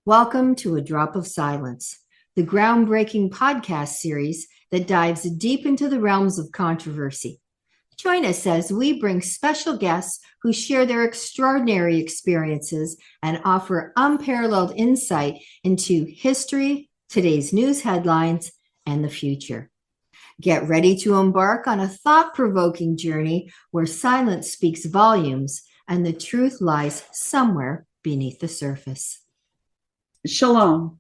Welcome to A Drop of Silence, the groundbreaking podcast series that dives deep into the realms of controversy. Join us as we bring special guests who share their extraordinary experiences and offer unparalleled insight into history, today's news headlines, and the future. Get ready to embark on a thought-provoking journey where silence speaks volumes and the truth lies somewhere beneath the surface. Shalom.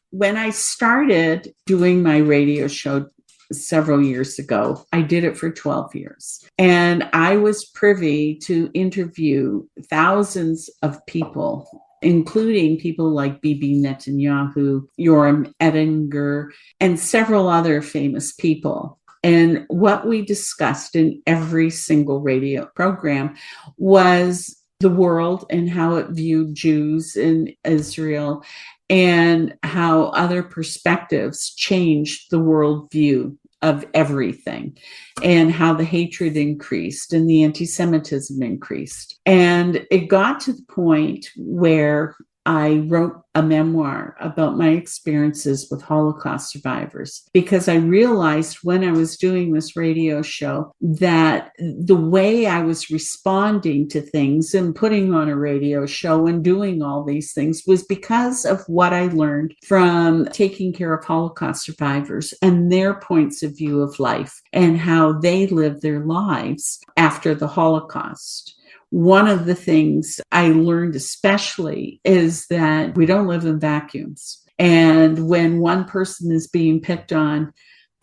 When I started doing my radio show several years ago, I did it for 12 years. And I was privy to interview thousands of people, including people like Bibi Netanyahu, Yoram Ettinger, and several other famous people. And what we discussed in every single radio program was the world and how it viewed Jews in Israel and how other perspectives changed the worldview of everything and how the hatred increased and the anti-Semitism increased. And it got to the point where I wrote a memoir about my experiences with Holocaust survivors because I realized when I was doing this radio show that the way I was responding to things and putting on a radio show and doing all these things was because of what I learned from taking care of Holocaust survivors and their points of view of life and how they lived their lives after the Holocaust. One of the things I learned especially is that we don't live in vacuums. And when one person is being picked on,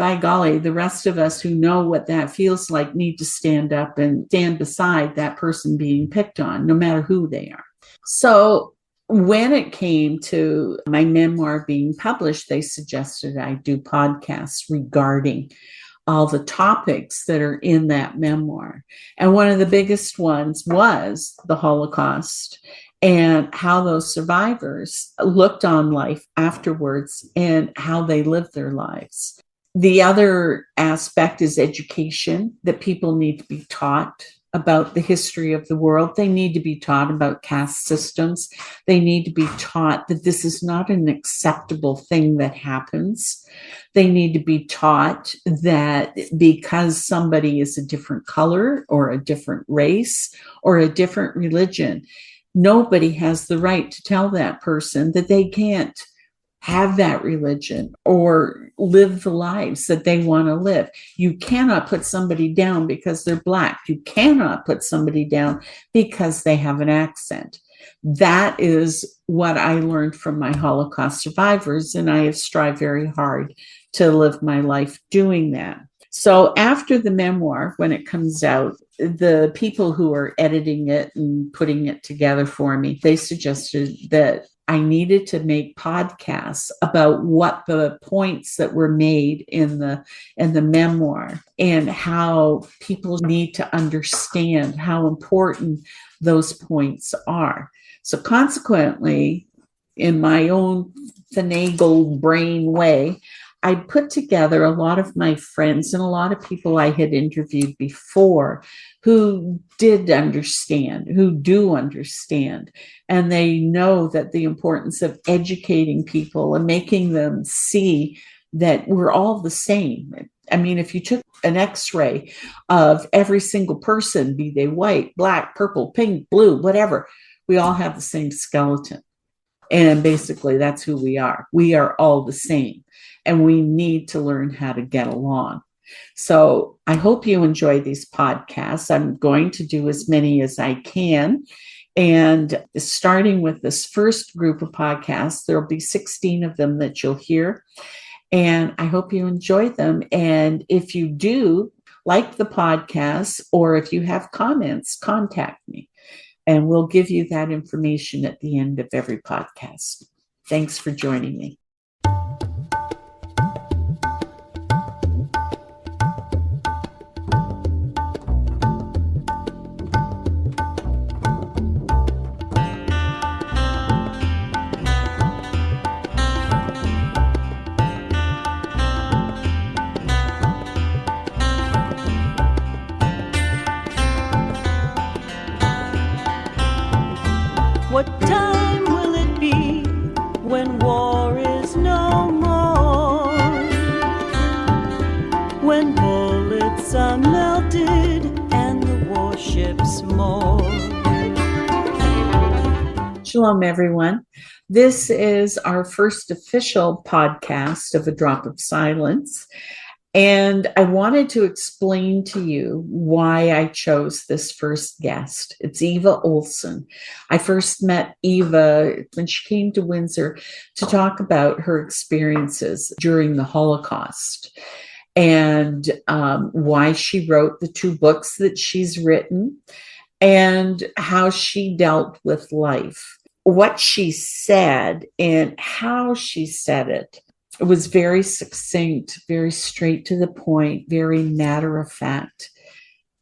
by golly, the rest of us who know what that feels like need to stand up and stand beside that person being picked on, no matter who they are. So when it came to my memoir being published, they suggested I do podcasts regarding all the topics that are in that memoir. And one of the biggest ones was the Holocaust and how those survivors looked on life afterwards and how they lived their lives. The other aspect is education, that people need to be taught about the history of the world. They need to be taught about caste systems. They need to be taught that this is not an acceptable thing that happens. They need to be taught that because somebody is a different color or a different race or a different religion, nobody has the right to tell that person that they can't have that religion or live the lives that they want to live. You cannot put somebody down because they're Black. You cannot put somebody down because they have an accent. That is what I learned from my Holocaust survivors, and I have strived very hard to live my life doing that. So after the memoir, when it comes out, the people who are editing it and putting it together for me, they suggested that I needed to make podcasts about what the points that were made in the memoir and how people need to understand how important those points are. So consequently, in my own finagle brain way, I put together a lot of my friends and a lot of people I had interviewed before who did understand, who do understand, and they know that the importance of educating people and making them see that we're all the same. I mean, if you took an X-ray of every single person, be they white, Black, purple, pink, blue, whatever, we all have the same skeleton. And basically, that's who we are. We are all the same. And we need to learn how to get along. So I hope you enjoy these podcasts. I'm going to do as many as I can. And starting with this first group of podcasts, there'll be 16 of them that you'll hear. And I hope you enjoy them. And if you do like the podcasts, or if you have comments, contact me. And we'll give you that information at the end of every podcast. Thanks for joining me. What time will it be when friendships more. Shalom, everyone. This is our first official podcast of A Drop of Silence. And I wanted to explain to you why I chose this first guest. It's Eva Olsson. I first met Eva when she came to Windsor to talk about her experiences during the Holocaust and why she wrote the 2 books that she's written and how she dealt with life. What she said and how she said it was very succinct, very straight to the point, very matter of fact.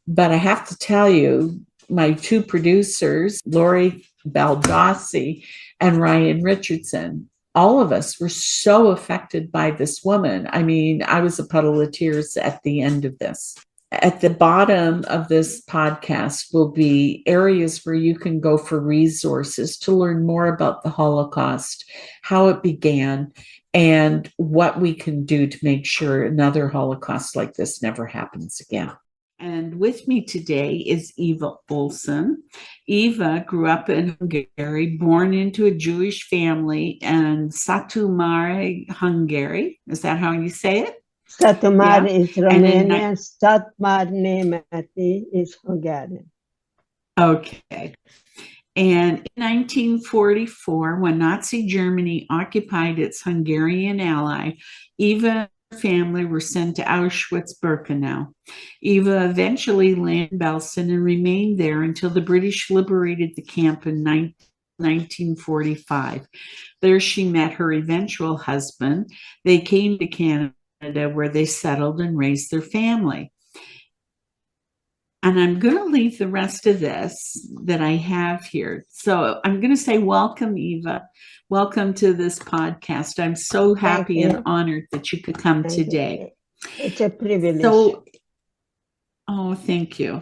But I have to tell you, my 2 producers, Lori Baldassi and Ryan Richardson, all of us were so affected by this woman. I mean, I was a puddle of tears at the end of this. At the bottom of this podcast will be areas where you can go for resources to learn more about the Holocaust, how it began, and what we can do to make sure another Holocaust like this never happens again. And with me today is Eva Olsson. Eva grew up in Hungary, born into a Jewish family in Satu Mare, Hungary. Is that how you say it? Satu Mare Yeah. is Romanian, Satu Mare is Hungarian. Okay. And in 1944, when Nazi Germany occupied its Hungarian ally, Eva and her family were sent to Auschwitz-Birkenau. Eva eventually landed in Belsen and remained there until the British liberated the camp in 1945. There she met her eventual husband. They came to Canada where they settled and raised their family. And I'm going to leave the rest of this that I have here. So I'm going to say, welcome, Eva. Welcome to this podcast. I'm so happy and honored that you could come today. It's a privilege. Oh, thank you.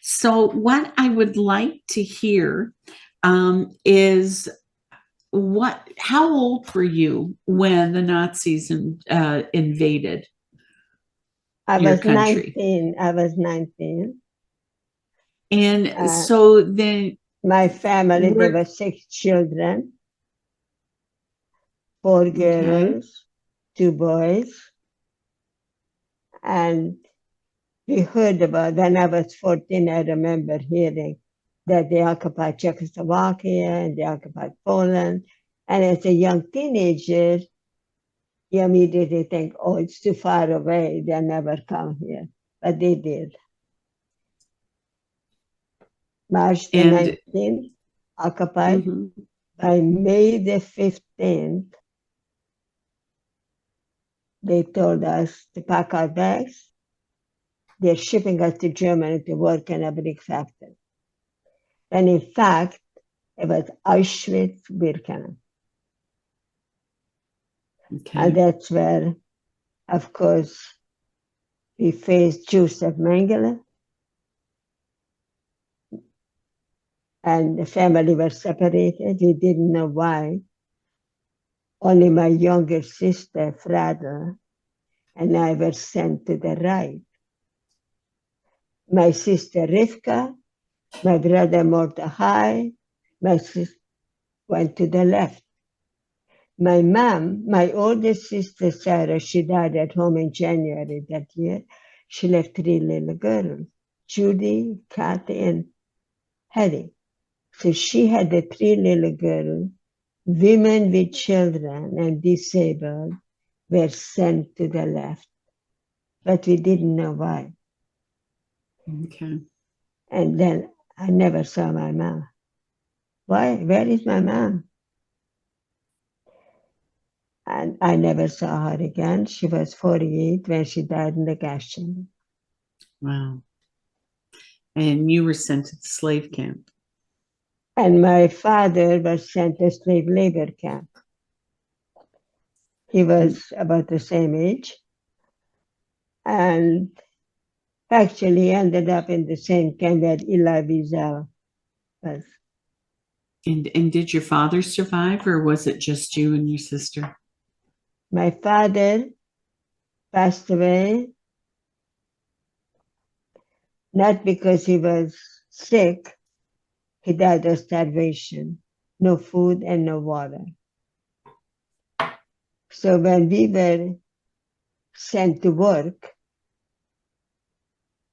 So what I would like to hear is how old were you when the Nazis invaded your country? 19. I was 19. And so then my family, there were 6 children, 4 girls, 2 boys. And we heard about, when I was 14, I remember hearing that they occupied Czechoslovakia and they occupied Poland. And as a young teenager, you immediately think, oh, it's too far away. They'll never come here. But they did. March the 19th, occupied. By May the 15th, they told us to pack our bags. They're shipping us to Germany to work in a brick factory. And in fact, it was Auschwitz-Birkenau. Okay. And that's where, of course, we faced Joseph Mengele. And the family were separated. We didn't know why. Only my younger sister, Frada, and I were sent to the right. My sister, Rivka, my brother, Mordechai, my sister went to the left. My mom, my oldest sister, Sarah, she died at home in January that year. She left 3 little girls, Judy, Kathy, and Hattie. So she had the 3 little girls, women with children and disabled were sent to the left. But we didn't know why. Okay. And then I never saw my mom. Why? Where is my mom? And I never saw her again. She was 48 when she died in the gas chamber. Wow. And you were sent to the slave camp. And my father was sent to slave labor camp. He was about the same age. And actually ended up in the same camp that Eli Wiesel was. And did your father survive, or was it just you and your sister? My father passed away, not because he was sick, he died of starvation, no food and no water. So when we were sent to work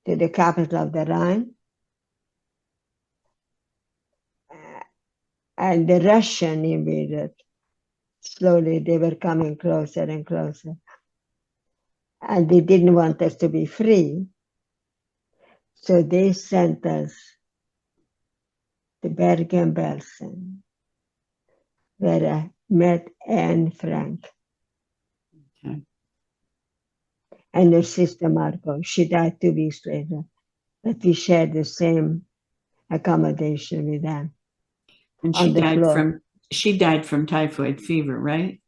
to the capital of the Rhine, and the Russian invaded, slowly they were coming closer and closer. And they didn't want us to be free, so they sent us to Bergen-Belsen, where I met Anne Frank. Okay. And her sister Margot. She died 2 weeks later, but we shared the same accommodation with them. And on the floor. she died from typhoid fever, right?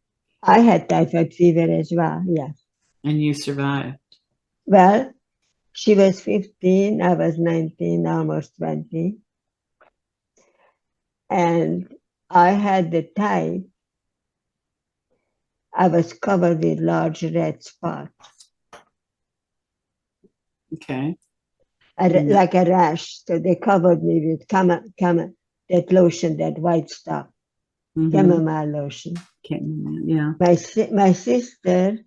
I had typhoid fever as well, yes. And you survived. Well, she was 15, I was 19, almost 20. And I had the type, I was covered with large red spots, Okay. like a rash. So they covered me with that lotion, that white stuff, chamomile lotion. Yeah. My sister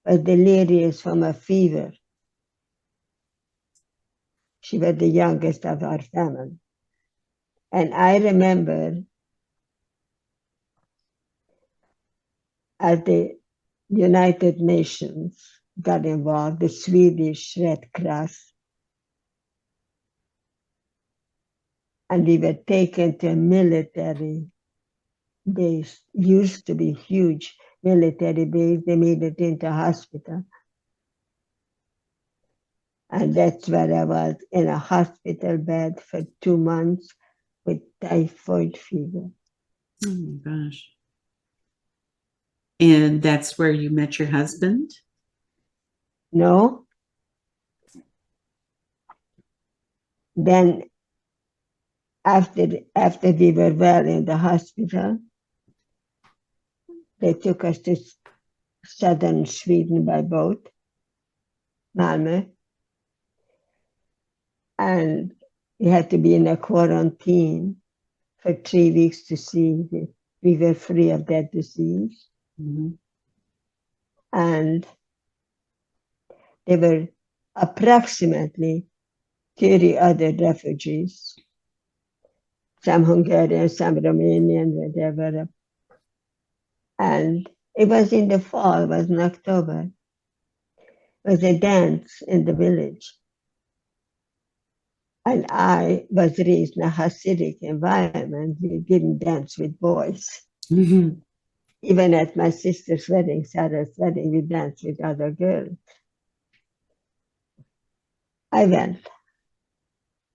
was delirious from a fever. She was the youngest of our family. And I remember as the United Nations got involved, the Swedish Red Cross, and we were taken to a military base, used to be huge military base. They made it into a hospital. And that's where I was, in a hospital bed for 2 months with typhoid fever. Oh my gosh. And that's where you met your husband? No. Then after we were well in the hospital, they took us to southern Sweden by boat, Malmö. And we had to be in a quarantine for 3 weeks to see if we were free of that disease. Mm-hmm. And there were approximately 30 other refugees, some Hungarian, some Romanian, whatever. And it was in the fall, it was in October. It was a dance in the village. And I was raised in a Hasidic environment. We didn't dance with boys. Mm-hmm. Even at my sister's wedding, Sarah's wedding, we danced with other girls. I went.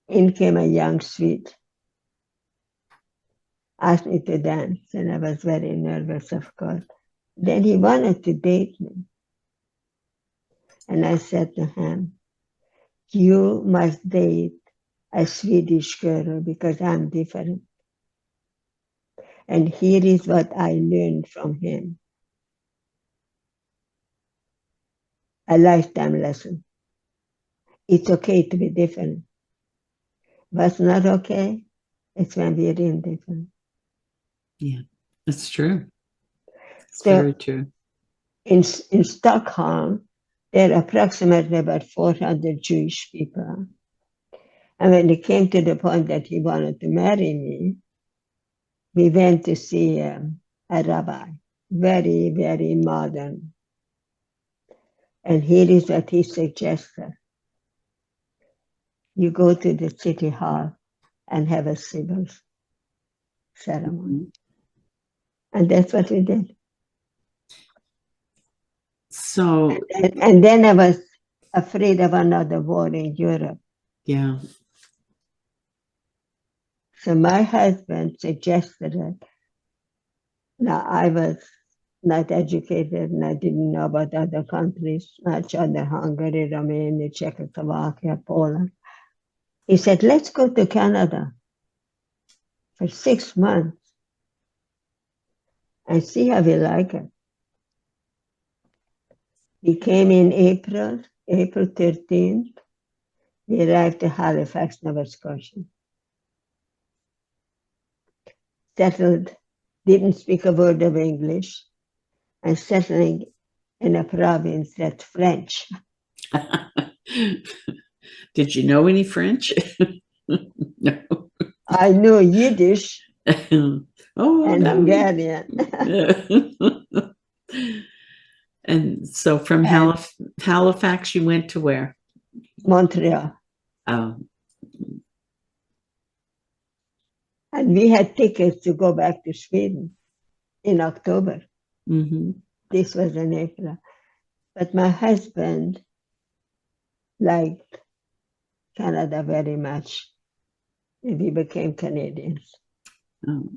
In came a young Swede, asked me to dance, and I was very nervous, of course. Then he wanted to date me. And I said to him, you must date a Swedish girl because I'm different. And here is what I learned from him. A lifetime lesson. It's okay to be different. What's not okay? It's when we're indifferent. Yeah, that's true. It's So very true. in Stockholm, there are approximately about 400 Jewish people. And when it came to the point that he wanted to marry me, we went to see a rabbi, very, very modern. And here is what he suggested. You go to the city hall and have a civil ceremony. Mm-hmm. And that's what we did. So, and then I was afraid of another war in Europe. yeah. So my husband suggested it. Now, I was not educated and I didn't know about other countries, much other Hungary, Romania, Czechoslovakia, Poland. He said, let's go to Canada for 6 months and see how we like it. We came in April 13th, We arrived to Halifax, Nova Scotia. Settled, didn't speak a word of English, and settling in a province that's French. Did you know any French? No. I know Yiddish Oh, and that would- Hungarian. And so from And Halifax, you went to where? Montreal. Oh, And we had tickets to go back to Sweden in October. mm-hmm. This was in April. But my husband liked Canada very much. And we became Canadians. Oh.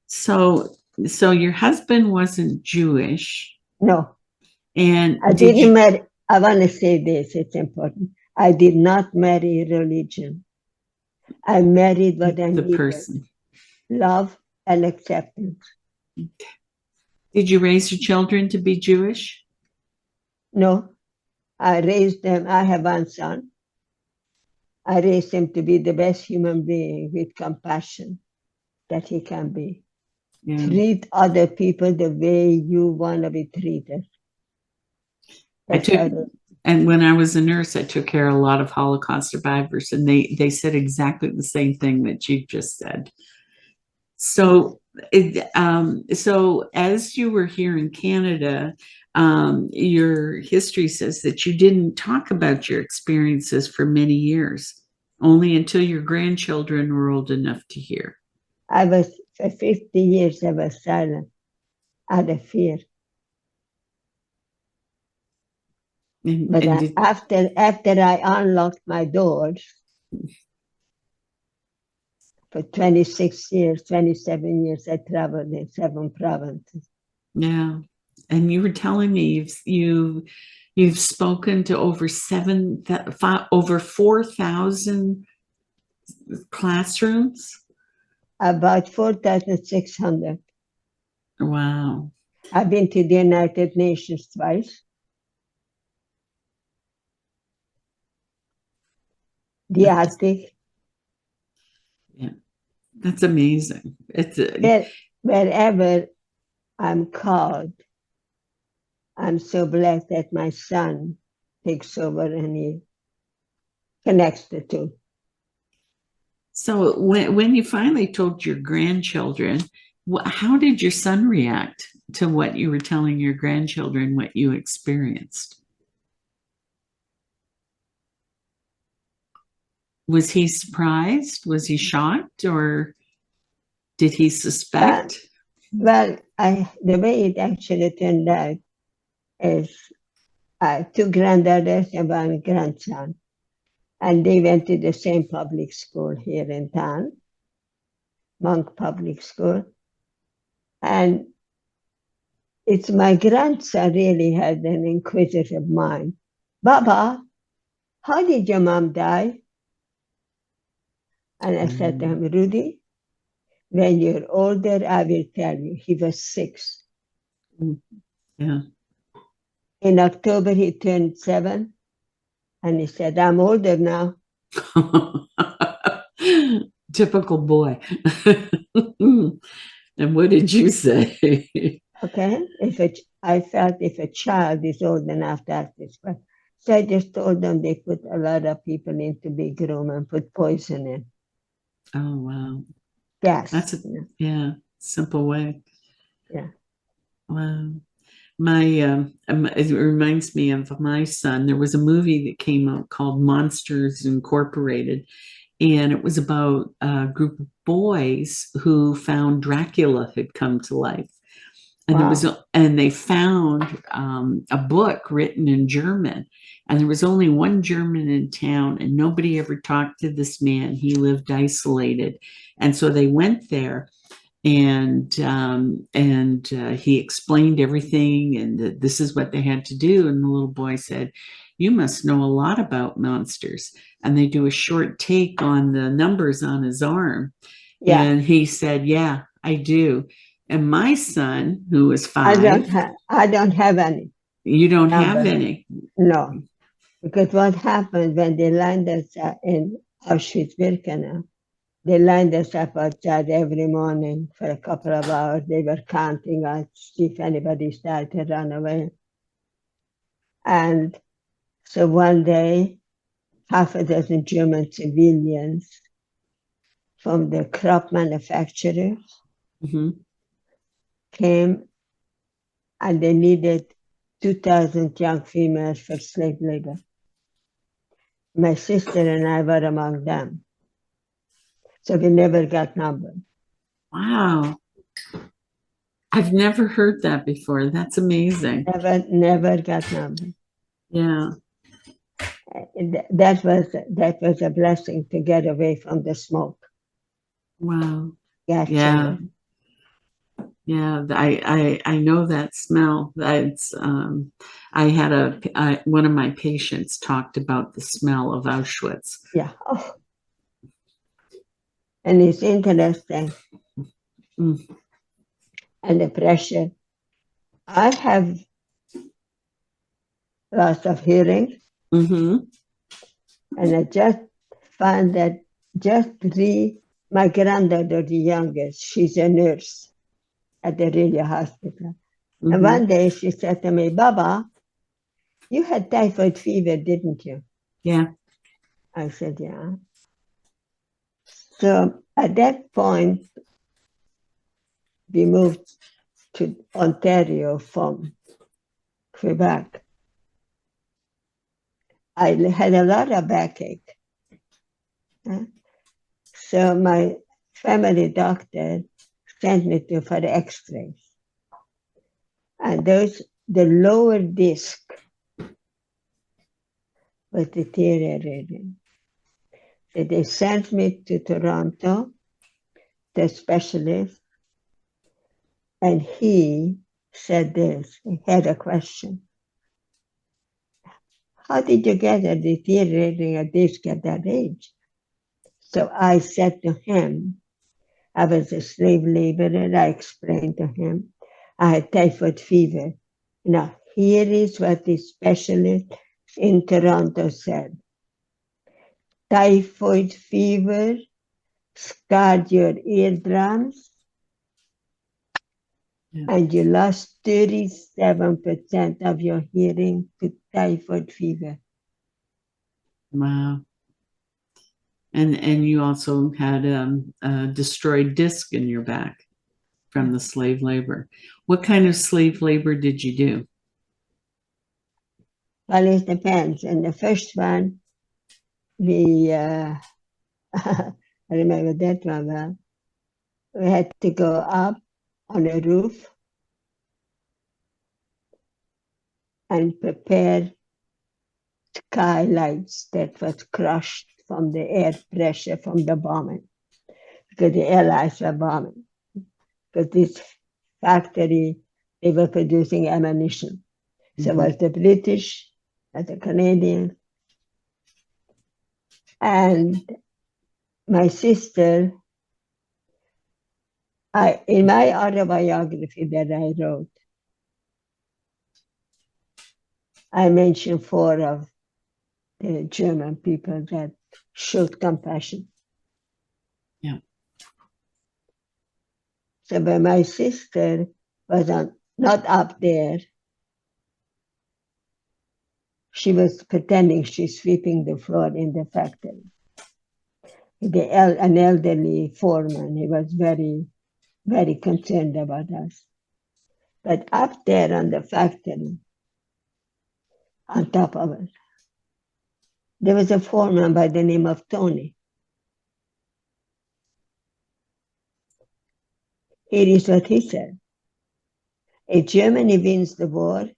So your husband wasn't Jewish, No, and I didn't marry. I want to say this, it's important. I did not marry religion. I married what I the needed. person? Love and acceptance. Did you raise your children to be Jewish? No, I raised them. I have one son. I raised him to be the best human being with compassion that he can be. Yeah. Treat other people the way you want to be treated. And when I was a nurse, I took care of a lot of Holocaust survivors, and they said exactly the same thing that you just said. So, so as you were here in Canada, your history says that you didn't talk about your experiences for many years, only until your grandchildren were old enough to hear. I was, for 50 years, I was silent out of fear. But after I unlocked my doors, for 26 years, 27 years, I traveled in 7 provinces. Yeah. And you were telling me you've spoken to over 4,000 classrooms. About 4,600. Wow. I've been to the United Nations twice. The Arctic. Yeah, that's amazing. It's wherever I'm called, I'm so blessed that my son takes over and he connects the two. So when you finally told your grandchildren, how did your son react to what you were telling your grandchildren, what you experienced? Was he surprised? Was he shocked? Or did he suspect? Well, the way it actually turned out is 2 granddaughters and 1 grandson. And they went to the same public school here in town, Monk Public School. And it's my grandson really had an inquisitive mind. Baba, how did your mom die? And I said to him, Rudy, when you're older, I will tell you. He was 6. Yeah. In October, he turned 7. And he said, I'm older now. Typical boy. And what did you say? Okay. I felt if a child is old enough to act this way. So I just told them they put a lot of people into big room and put poison in. Oh, wow. Gas. That's simple way. Yeah. Wow. It reminds me of my son. There was a movie that came out called Monsters Incorporated, and it was about a group of boys who found Dracula had come to life. And they found a book written in German, and there was only one German in town, and nobody ever talked to this man. He lived isolated, and so they went there, and he explained everything, and this is what they had to do. And the little boy said, "You must know a lot about monsters." And they do a short take on the numbers on his arm, and he said, "Yeah, I do." And my son, who is 5, I don't have any. You don't have any? No. Because what happened when they lined us up in Auschwitz-Birkenau, they lined us up outside every morning for a couple of hours. They were counting us, see if anybody started to run away. And so one day, half a dozen German civilians from the crop manufacturers came, and they needed 2,000 young females for slave labor. My sister and I were among them. So we never got numbered. Wow. I've never heard that before. That's amazing. Never got numbered. Yeah. That was a blessing to get away from the smoke. Wow. Gas Yeah. chamber. Yeah, I know that smell. That's I had one of my patients talked about the smell of Auschwitz. Yeah. Oh. And it's interesting. Mm. And the pressure. I have loss of hearing. Mm-hmm. And I just found that my granddaughter, the youngest, she's a nurse at the radio hospital. Mm-hmm. And one day she said to me, Baba, you had typhoid fever, didn't you? Yeah. I said, yeah. So at that point, we moved to Ontario from Quebec. I had a lot of backache. So my family doctor sent me for the x-rays. And the lower disc was deteriorating. So they sent me to Toronto, the specialist, and he said this. He had a question. How did you get a deteriorating disc at that age? So I said to him, I was a slave laborer. I explained to him I had typhoid fever. Now, here is what the specialist in Toronto said. Typhoid fever scarred your eardrums, and you lost 37% of your hearing to typhoid fever. Wow. And you also had a destroyed disc in your back from the slave labor. What kind of slave labor did you do? Well, it depends. And the first one, I remember that one well. We had to go up on a roof and prepare skylights that was crushed from the air pressure from the bombing, because the Allies were bombing. Because this factory, they were producing ammunition. So it was the British, and the Canadians, and my sister. In my autobiography that I wrote, I mentioned 4 of the German people that showed compassion. Yeah. So when my sister was not up there, she was pretending she's sweeping the floor in the factory. An elderly foreman, he was very, very concerned about us. But up there on the factory, on top of it, there was a foreman by the name of Tony. Here is what he said. If Germany wins the war,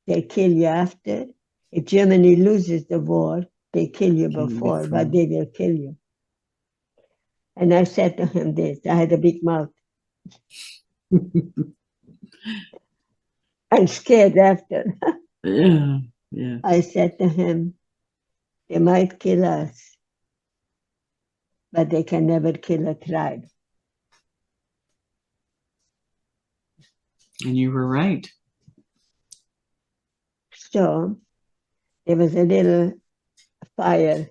they kill you after. If Germany loses the war, they kill you before, but they will kill you. And I said to him this, I had a big mouth. I'm scared after. Yeah. I said to him, they might kill us, but they can never kill a tribe. And you were right. So there was a little fire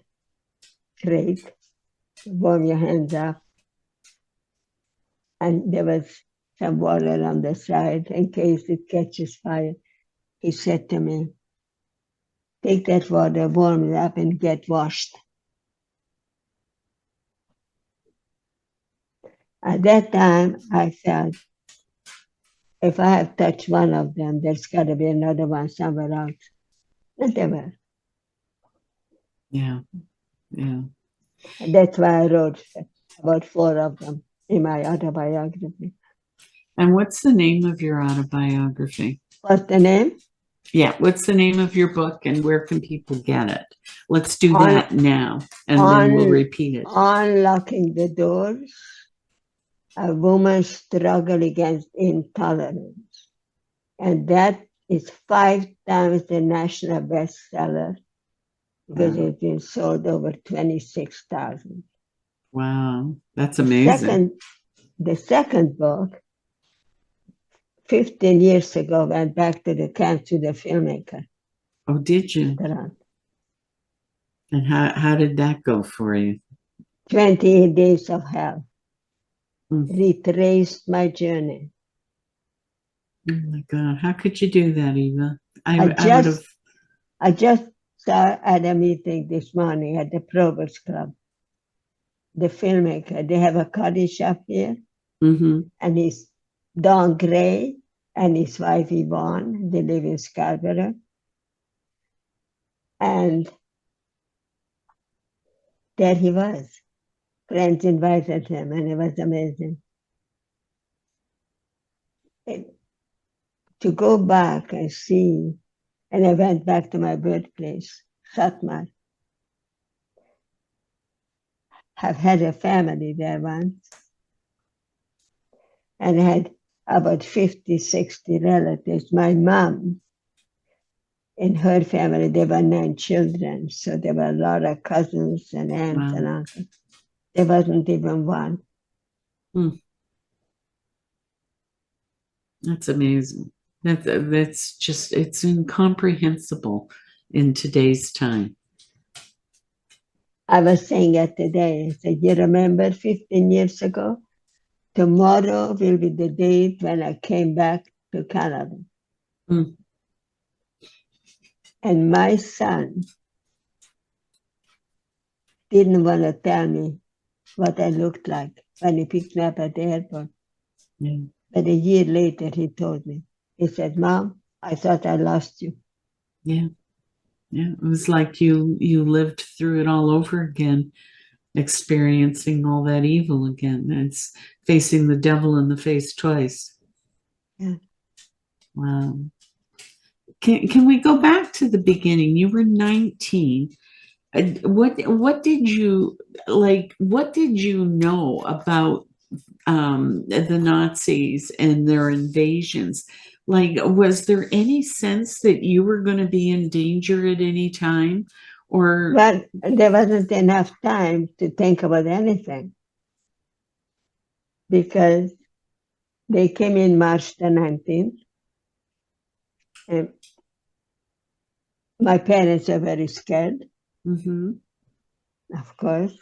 crate, warm your hands up. And there was some water on the side in case it catches fire. He said to me, take that water, warm it up, and get washed. At that time, I felt if I have touched one of them, there's got to be another one somewhere else. And there were. Yeah. Yeah. And that's why I wrote about 4 of them in my autobiography. And what's the name of your autobiography? What's the name? Yeah. What's the name of your book and where can people get it? Let's do that now. And then we'll repeat it. Unlocking the Doors, a woman's struggle against intolerance. And that is 5 times the national bestseller because it's been sold over 26,000. Wow. That's amazing. The second book, 15 years ago, went back to the camp to the filmmaker. Oh, did you? And how did that go for you? 28 Days of Hell. Retraced my journey. Oh my God. How could you do that, Eva? I just saw at a meeting this morning at the Provost Club. The filmmaker, they have a coffee shop here. And he's Don Gray and his wife Yvonne. They live in Scarborough. And there he was. Friends invited him, and it was amazing. To go back and see, and I went back to my birthplace, Satu Mare. I've had a family there once, and I had about 50, 60 relatives. My mom, in her family, there were 9 children, so there were a lot of cousins and aunts and uncles. There wasn't even one. That's amazing. That's just, it's incomprehensible in today's time. I was saying it today. I said, you remember 15 years ago? Tomorrow will be the date when I came back to Canada. And my son didn't want to tell me what I looked like when he picked me up at the airport. But a year later, he told me. He said, Mom, I thought I lost you. Yeah. Yeah. It was like you lived through it all over again, experiencing all that evil again. It's facing the devil in the face twice. Yeah. Wow. Can we go back to the beginning? You were 19. What did you like? What did you know about the Nazis and their invasions? Like, was there any sense that you were going to be in danger at any time? Or well, there wasn't enough time to think about anything because they came in March the 19th. And my parents are very scared, of course.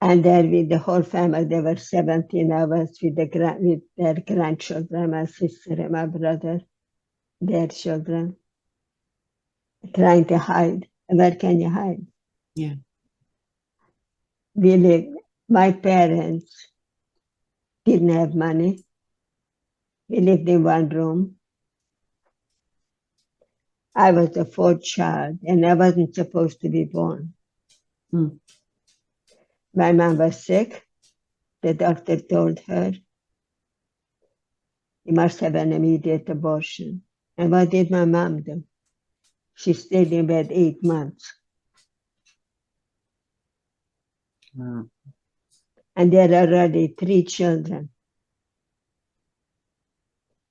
And there with the whole family, there were 17 of us with their grandchildren, my sister and my brother, their children, trying to hide. Where can you hide? Yeah. My parents didn't have money. We lived in one room. I was the 4th child, and I wasn't supposed to be born. My mom was sick. The doctor told her, you must have an immediate abortion. And what did my mom do? She stayed in bed 8 months. Wow. And there are already 3 children.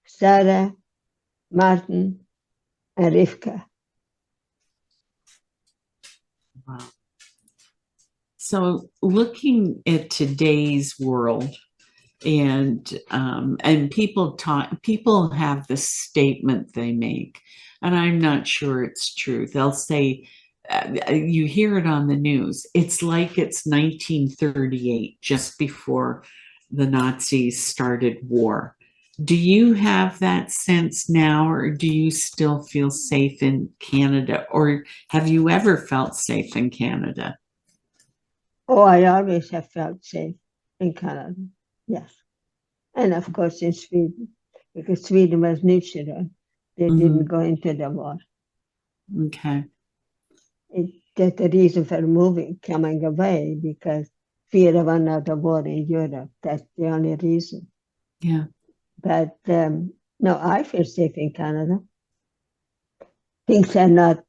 Sarah, Martin, and Rivka. Wow. So looking at today's world, And people have this statement they make, and I'm not sure it's true. They'll say, you hear it on the news, it's like it's 1938, just before the Nazis started war. Do you have that sense now, or do you still feel safe in Canada, or have you ever felt safe in Canada? Oh, I always have felt safe in Canada, yes. And of course in Sweden, because Sweden was neutral. They didn't go into the war. Okay. That's the reason for moving, coming away, because fear of another war in Europe. That's the only reason. Yeah. But no, I feel safe in Canada. Things are not.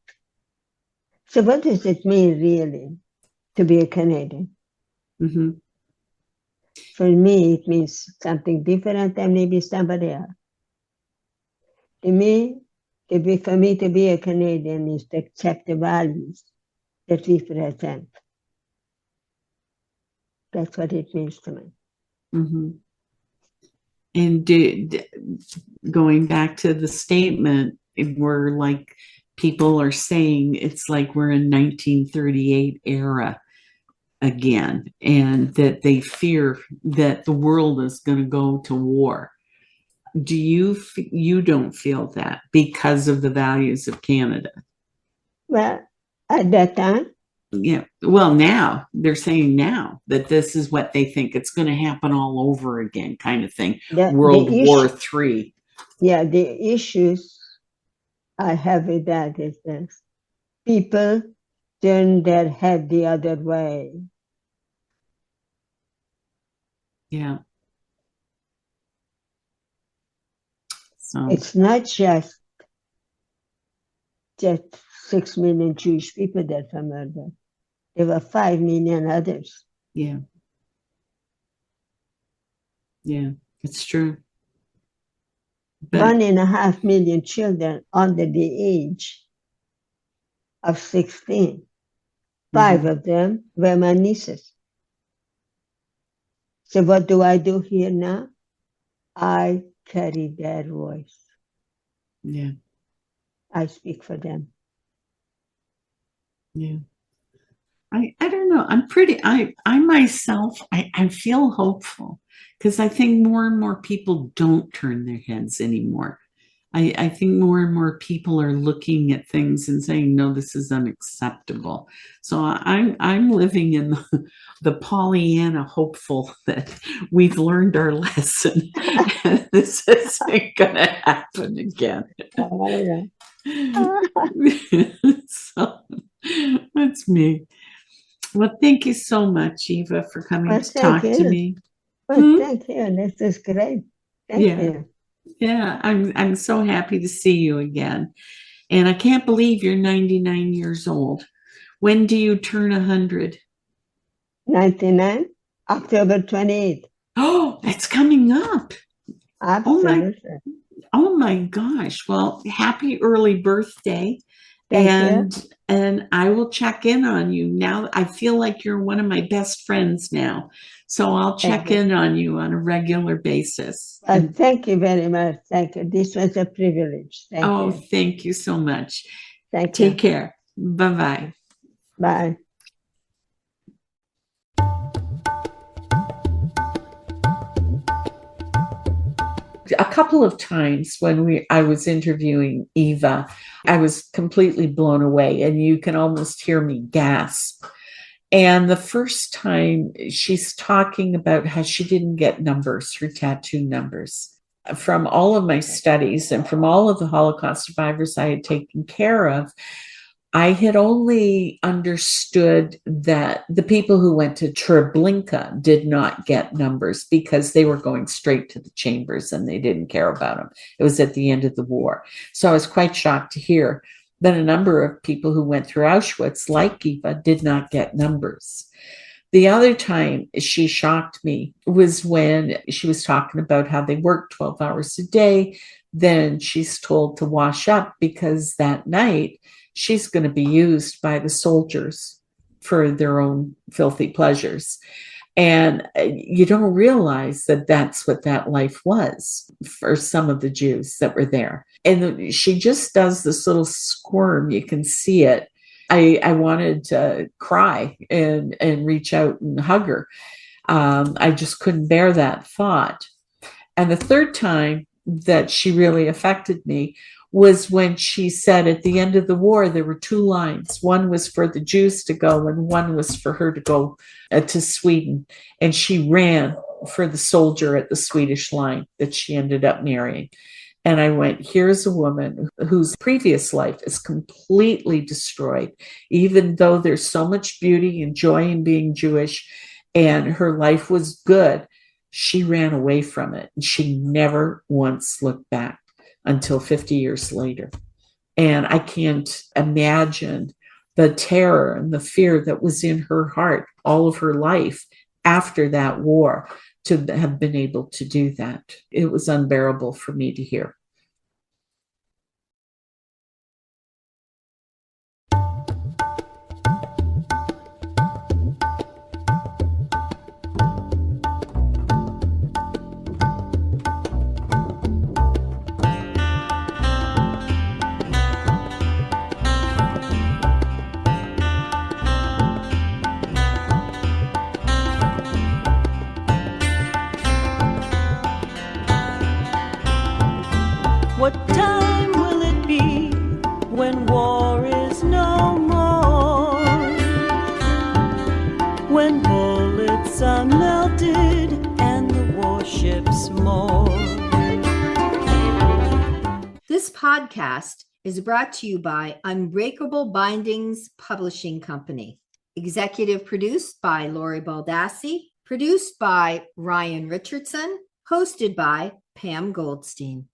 So what does it mean really to be a Canadian? Mm-hmm. For me, it means something different than maybe somebody else. For me to be a Canadian is to accept the values that we present. That's what it means to me. Mm-hmm. And going back to the statement, we're like, people are saying it's like we're in 1938 era again, and that they fear that the world is going to go to war. Do you don't feel that because of the values of Canada? Well, at that time, Yeah. Well, now they're saying now that this is what they think it's going to happen all over again, kind of thing. World War III. Yeah, the issues I have with that is this: people turn their head the other way. Yeah. So it's not just 6 million Jewish people that were murdered. There were 5 million others. Yeah. Yeah, it's true. But 1.5 million children under the age of 16. 5 of them were my nieces. So what do I do here now? I carry their voice. Yeah. I speak for them. Yeah. I don't know. I myself, I feel hopeful because I think more and more people don't turn their heads anymore. I think more and more people are looking at things and saying, no, this is unacceptable. So I'm living in the Pollyanna hopeful that we've learned our lesson. This isn't going to happen again. So that's me. Well, thank you so much, Eva, for coming to talk to me. Well, thank you. This is great. Thank you. Yeah, I'm so happy to see you again. And I can't believe you're 99 years old. When do you turn 100? 99, October 28th. Oh, that's coming up. Absolutely. Oh my gosh. Well, happy early birthday. Thank you. And I will check in on you. Now I feel like you're one of my best friends now. So I'll check in on you on a regular basis. Thank you very much. Thank you. This was a privilege. Thank you. Thank you so much. Thank you. Take care. Bye-bye. Bye. A couple of times when I was interviewing Eva, I was completely blown away, and you can almost hear me gasp. And the first time she's talking about how she didn't get numbers, her tattoo numbers. From all of my studies and from all of the Holocaust survivors I had taken care of, I had only understood that the people who went to Treblinka did not get numbers because they were going straight to the chambers and they didn't care about them. It was at the end of the war. So I was quite shocked to hear that a number of people who went through Auschwitz, like Eva, did not get numbers. The other time she shocked me was when she was talking about how they worked 12 hours a day. Then she's told to wash up because that night she's going to be used by the soldiers for their own filthy pleasures. And you don't realize that that's what that life was for some of the Jews that were there. And she just does this little squirm. You can see it. I wanted to cry and reach out and hug her. I just couldn't bear that thought. And the third time that she really affected me was when she said at the end of the war, there were two lines. One was for the Jews to go, and one was for her to go to Sweden. And she ran for the soldier at the Swedish line that she ended up marrying. And I went, here's a woman whose previous life is completely destroyed, even though there's so much beauty and joy in being Jewish, and her life was good. She ran away from it, and she never once looked back until 50 years later. And I can't imagine the terror and the fear that was in her heart all of her life after that war to have been able to do that. It was unbearable for me to hear. What time will it be when war is no more? When bullets are melted and the warships moor. This podcast is brought to you by Unbreakable Bindings Publishing Company. Executive produced by Lori Baldassi, produced by Ryan Richardson, hosted by Pam Goldstein.